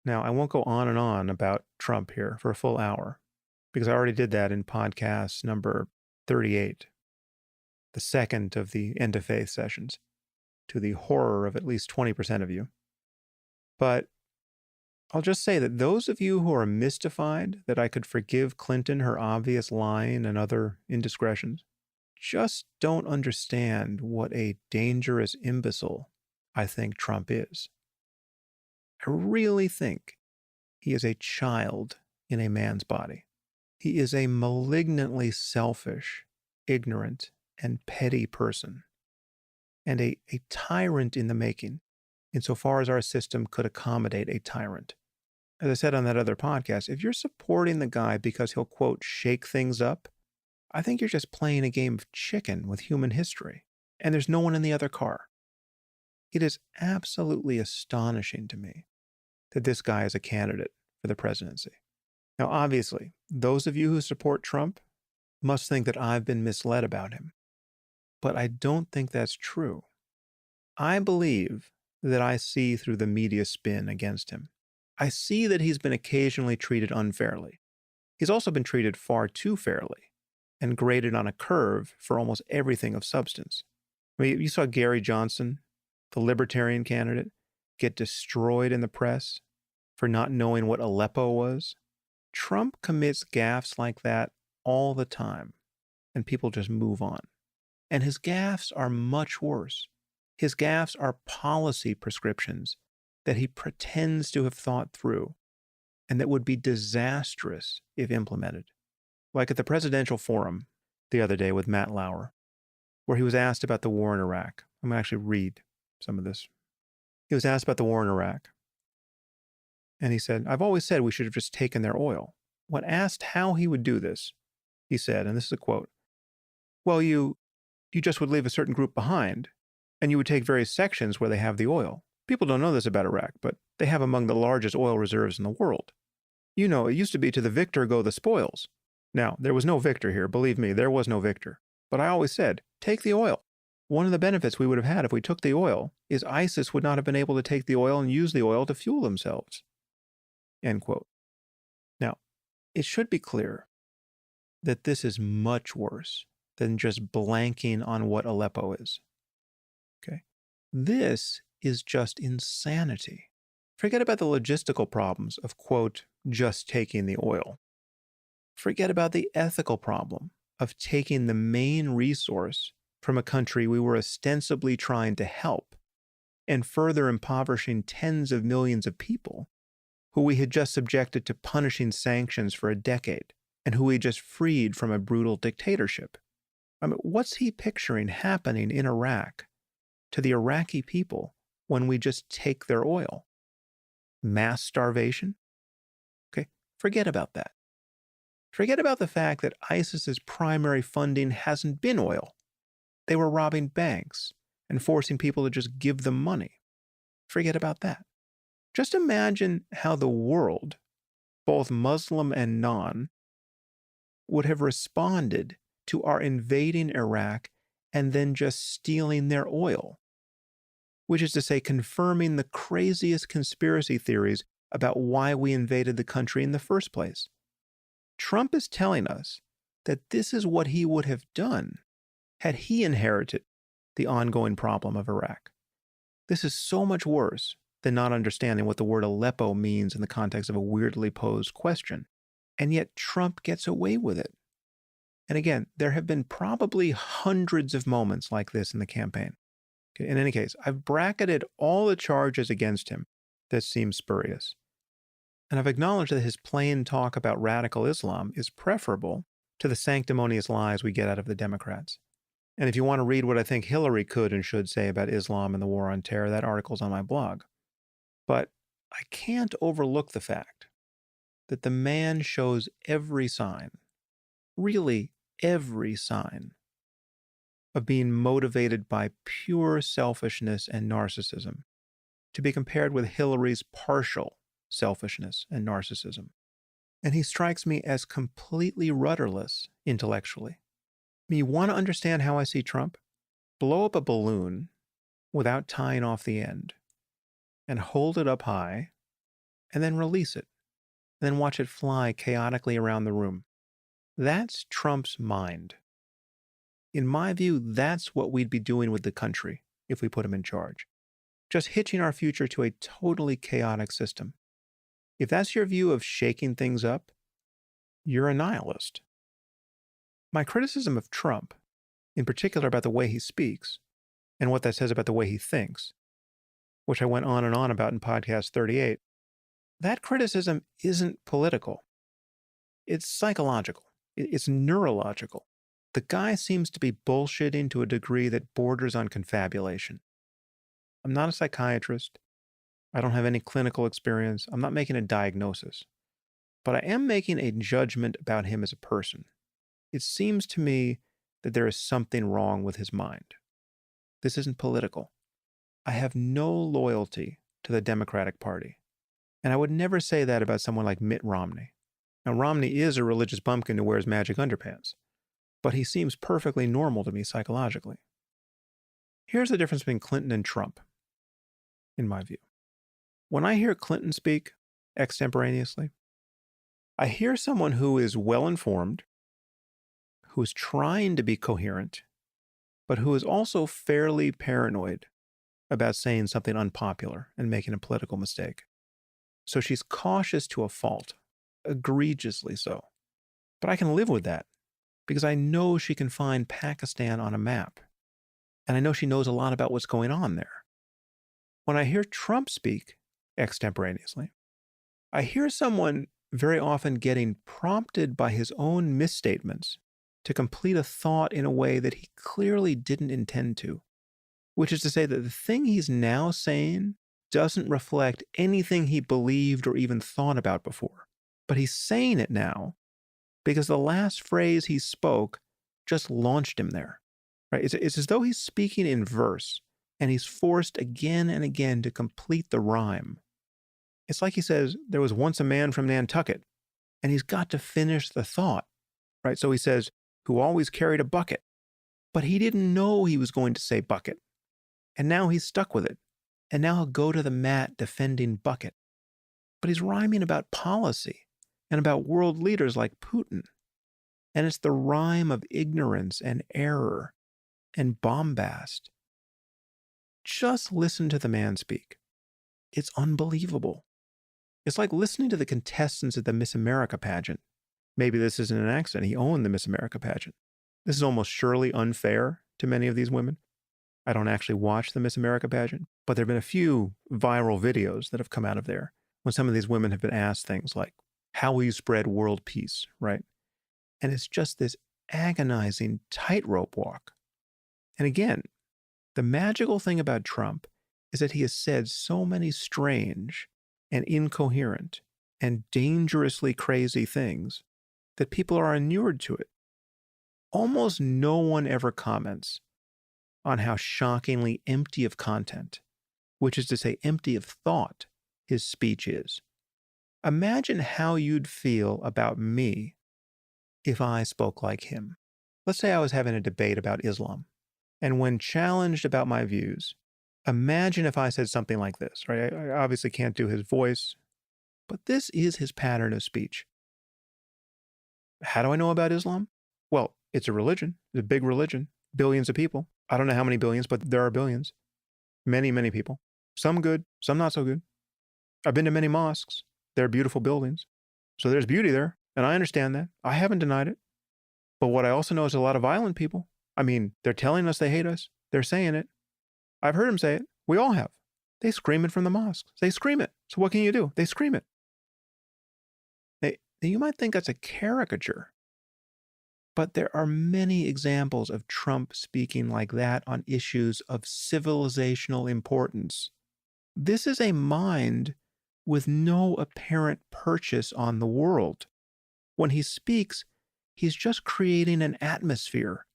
Now, I won't go on and on about Trump here for a full hour because I already did that in podcast number 38, the second of the End of Faith sessions, to the horror of at least 20% of you. But I'll just say that those of you who are mystified that I could forgive Clinton her obvious lying and other indiscretions just don't understand what a dangerous imbecile I think Trump is. I really think he is a child in a man's body. He is a malignantly selfish, ignorant, and petty person, and a tyrant in the making, insofar as our system could accommodate a tyrant. As I said on that other podcast, if you're supporting the guy because he'll, quote, shake things up, I think you're just playing a game of chicken with human history, and there's no one in the other car. It is absolutely astonishing to me that this guy is a candidate for the presidency. Now, obviously, those of you who support Trump must think that I've been misled about him, but I don't think that's true. I believe that I see through the media spin against him. I see that he's been occasionally treated unfairly. He's also been treated far too fairly and graded on a curve for almost everything of substance. I mean, you saw Gary Johnson, the libertarian candidate, get destroyed in the press for not knowing what Aleppo was. Trump commits gaffes like that all the time, and people just move on. And his gaffes are much worse. His gaffes are policy prescriptions that he pretends to have thought through and that would be disastrous if implemented. Like at the presidential forum the other day with Matt Lauer, where he was asked about the war in Iraq. I'm going to actually read some of this. He was asked about the war in Iraq. And he said, I've always said we should have just taken their oil. When asked how he would do this, he said, and this is a quote, well, you just would leave a certain group behind, and you would take various sections where they have the oil. People don't know this about Iraq, but they have among the largest oil reserves in the world. You know, it used to be to the victor go the spoils. Now, there was no victor here. Believe me, there was no victor. But I always said, take the oil. One of the benefits we would have had if we took the oil is ISIS would not have been able to take the oil and use the oil to fuel themselves. End quote. Now, it should be clear that this is much worse than just blanking on what Aleppo is. Okay? This is just insanity. Forget about the logistical problems of, quote, just taking the oil. Forget about the ethical problem of taking the main resource from a country we were ostensibly trying to help and further impoverishing tens of millions of people who we had just subjected to punishing sanctions for a decade and who we just freed from a brutal dictatorship. I mean, what's he picturing happening in Iraq to the Iraqi people when we just take their oil? Mass starvation? Okay, forget about that. Forget about the fact that ISIS's primary funding hasn't been oil. They were robbing banks and forcing people to just give them money. Forget about that. Just imagine how the world, both Muslim and non, would have responded to our invading Iraq and then just stealing their oil, which is to say, confirming the craziest conspiracy theories about why we invaded the country in the first place. Trump is telling us that this is what he would have done had he inherited the ongoing problem of Iraq. This is so much worse than not understanding what the word Aleppo means in the context of a weirdly posed question. And yet Trump gets away with it. And again, there have been probably hundreds of moments like this in the campaign. Okay, in any case, I've bracketed all the charges against him that seem spurious. And I've acknowledged that his plain talk about radical Islam is preferable to the sanctimonious lies we get out of the Democrats. And if you want to read what I think Hillary could and should say about Islam and the war on terror, that article's on my blog. But I can't overlook the fact that the man shows every sign, really every sign, of being motivated by pure selfishness and narcissism, to be compared with Hillary's partial selfishness and narcissism. And he strikes me as completely rudderless intellectually. You want to understand how I see Trump? Blow up a balloon without tying off the end and hold it up high and then release it, and then watch it fly chaotically around the room. That's Trump's mind. In my view, that's what we'd be doing with the country if we put him in charge. Just hitching our future to a totally chaotic system. If that's your view of shaking things up, you're a nihilist. My criticism of Trump, in particular about the way he speaks, and what that says about the way he thinks, which I went on and on about in podcast 38, that criticism isn't political. It's psychological. It's neurological. The guy seems to be bullshitting to a degree that borders on confabulation. I'm not a psychiatrist. I don't have any clinical experience. I'm not making a diagnosis. But I am making a judgment about him as a person. It seems to me that there is something wrong with his mind. This isn't political. I have no loyalty to the Democratic Party. And I would never say that about someone like Mitt Romney. Now, Romney is a religious bumpkin who wears magic underpants, but he seems perfectly normal to me psychologically. Here's the difference between Clinton and Trump, in my view. When I hear Clinton speak extemporaneously, I hear someone who is well-informed, who is trying to be coherent, but who is also fairly paranoid about saying something unpopular and making a political mistake. So she's cautious to a fault, egregiously so. But I can live with that because I know she can find Pakistan on a map, and I know she knows a lot about what's going on there. When I hear Trump speak extemporaneously, I hear someone very often getting prompted by his own misstatements to complete a thought in a way that he clearly didn't intend to, which is to say that the thing he's now saying doesn't reflect anything he believed or even thought about before. But he's saying it now because the last phrase he spoke just launched him there. Right? It's as though he's speaking in verse and he's forced again and again to complete the rhyme. It's like he says, there was once a man from Nantucket, and he's got to finish the thought. Right? So he says, who always carried a bucket. But he didn't know he was going to say bucket. And now he's stuck with it. And now he'll go to the mat defending bucket. But he's rhyming about policy and about world leaders like Putin. And it's the rhyme of ignorance and error and bombast. Just listen to the man speak. It's unbelievable. It's like listening to the contestants at the Miss America pageant. Maybe this isn't an accident. He owned the Miss America pageant. This is almost surely unfair to many of these women. I don't actually watch the Miss America pageant, but there have been a few viral videos that have come out of there when some of these women have been asked things like, how will you spread world peace, right? And it's just this agonizing tightrope walk. And again, the magical thing about Trump is that he has said so many strange and incoherent and dangerously crazy things that people are inured to it. Almost no one ever comments on how shockingly empty of content, which is to say empty of thought, his speech is. Imagine how you'd feel about me if I spoke like him. Let's say I was having a debate about Islam, and when challenged about my views, imagine if I said something like this, right? I obviously can't do his voice, but this is his pattern of speech. How do I know about Islam? Well, it's a religion. It's a big religion. Billions of people. I don't know how many billions, but there are billions. Many, many people. Some good, some not so good. I've been to many mosques. They're beautiful buildings. So there's beauty there, and I understand that. I haven't denied it. But what I also know is a lot of violent people. I mean, they're telling us they hate us. They're saying it. I've heard them say it. We all have. They scream it from the mosques. They scream it. So what can you do? They scream it. You might think that's a caricature, but there are many examples of Trump speaking like that on issues of civilizational importance. This is a mind with no apparent purchase on the world. When he speaks, he's just creating an atmosphere,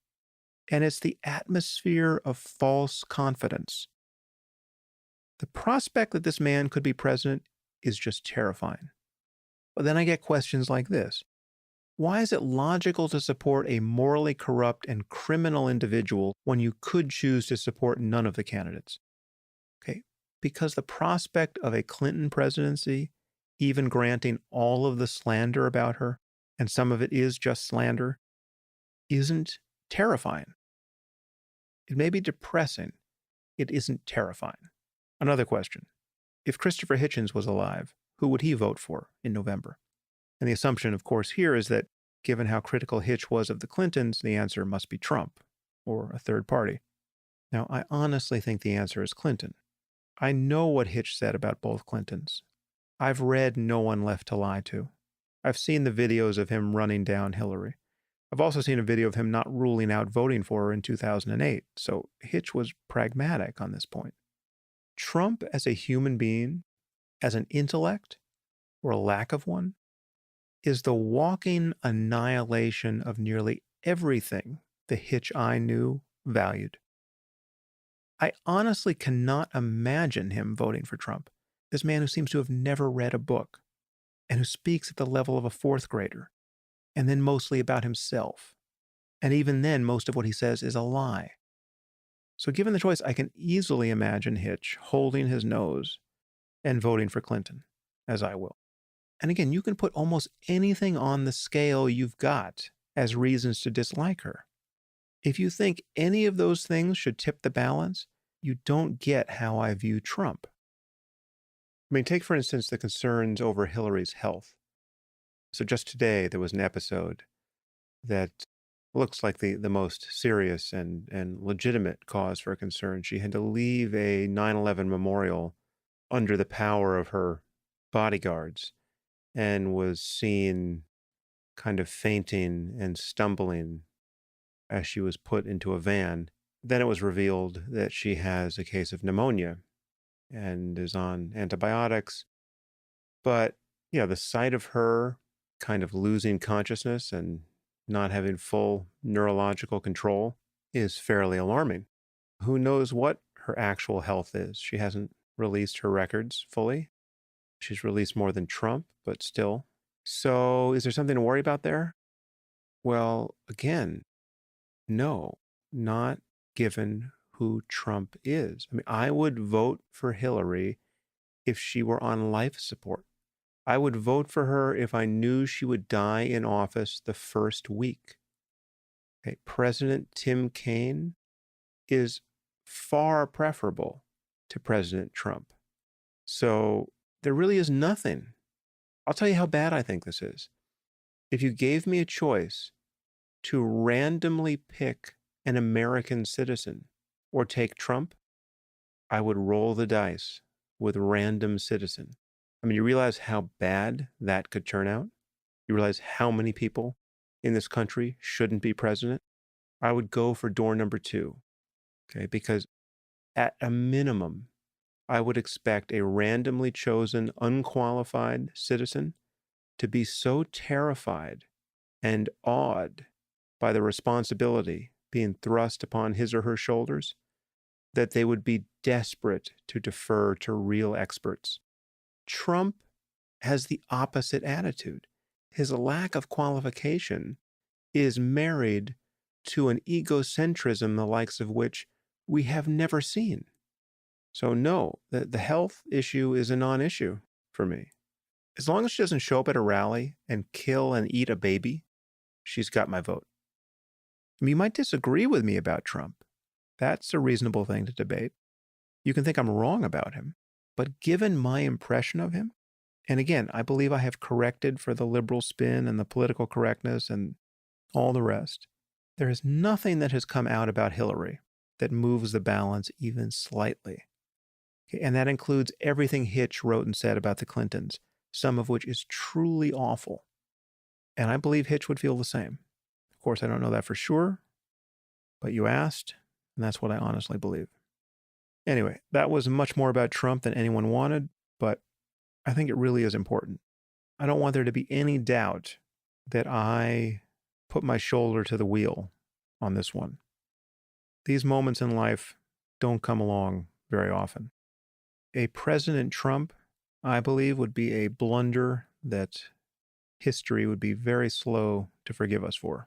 and it's the atmosphere of false confidence. The prospect that this man could be president is just terrifying. But then I get questions like this. Why is it logical to support a morally corrupt and criminal individual when you could choose to support none of the candidates? Okay, because the prospect of a Clinton presidency even granting all of the slander about her, and some of it is just slander, isn't terrifying. It may be depressing. It isn't terrifying. Another question. If Christopher Hitchens was alive, who would he vote for in November? And the assumption, of course, here is that given how critical Hitch was of the Clintons, the answer must be Trump or a third party. Now, I honestly think the answer is Clinton. I know what Hitch said about both Clintons. I've read No One Left to Lie To. I've seen the videos of him running down Hillary. I've also seen a video of him not ruling out voting for her in 2008, so Hitch was pragmatic on this point. Trump as a human being, as an intellect, or a lack of one, is the walking annihilation of nearly everything the Hitch I knew valued. I honestly cannot imagine him voting for Trump, this man who seems to have never read a book and who speaks at the level of a fourth grader, and then mostly about himself. And even then, most of what he says is a lie. So given the choice, I can easily imagine Hitch holding his nose and voting for Clinton, as I will. And again, you can put almost anything on the scale you've got as reasons to dislike her. If you think any of those things should tip the balance, you don't get how I view Trump. I mean, take, for instance, the concerns over Hillary's health. So just today, there was an episode that looks like the most serious and legitimate cause for concern. She had to leave a 9/11 memorial under the power of her bodyguards and was seen kind of fainting and stumbling as she was put into a van. Then it was revealed that she has a case of pneumonia and is on antibiotics. But yeah, the sight of her kind of losing consciousness and not having full neurological control is fairly alarming. Who knows what her actual health is? She hasn't released her records fully. She's released more than Trump, but still. So is there something to worry about there? Well, again, no, not given who Trump is. I mean, I would vote for Hillary if she were on life support. I would vote for her if I knew she would die in office the first week. Okay, President Tim Kaine is far preferable to President Trump. So there really is nothing. I'll tell you how bad I think this is. If you gave me a choice to randomly pick an American citizen or take Trump, I would roll the dice with random citizen. I mean, you realize how bad that could turn out? You realize how many people in this country shouldn't be president? I would go for door number 2, okay? Because at a minimum, I would expect a randomly chosen, unqualified citizen to be so terrified and awed by the responsibility being thrust upon his or her shoulders that they would be desperate to defer to real experts. Trump has the opposite attitude. His lack of qualification is married to an egocentrism the likes of which we have never seen. So no, the health issue is a non-issue for me. As long as she doesn't show up at a rally and kill and eat a baby, she's got my vote. I mean, you might disagree with me about Trump. That's a reasonable thing to debate. You can think I'm wrong about him. But given my impression of him, and again, I believe I have corrected for the liberal spin and the political correctness and all the rest, there is nothing that has come out about Hillary that moves the balance even slightly. Okay, and that includes everything Hitch wrote and said about the Clintons, some of which is truly awful. And I believe Hitch would feel the same. Of course, I don't know that for sure, but you asked, and that's what I honestly believe. Anyway, that was much more about Trump than anyone wanted, but I think it really is important. I don't want there to be any doubt that I put my shoulder to the wheel on this one. These moments in life don't come along very often. A President Trump, I believe, would be a blunder that history would be very slow to forgive us for.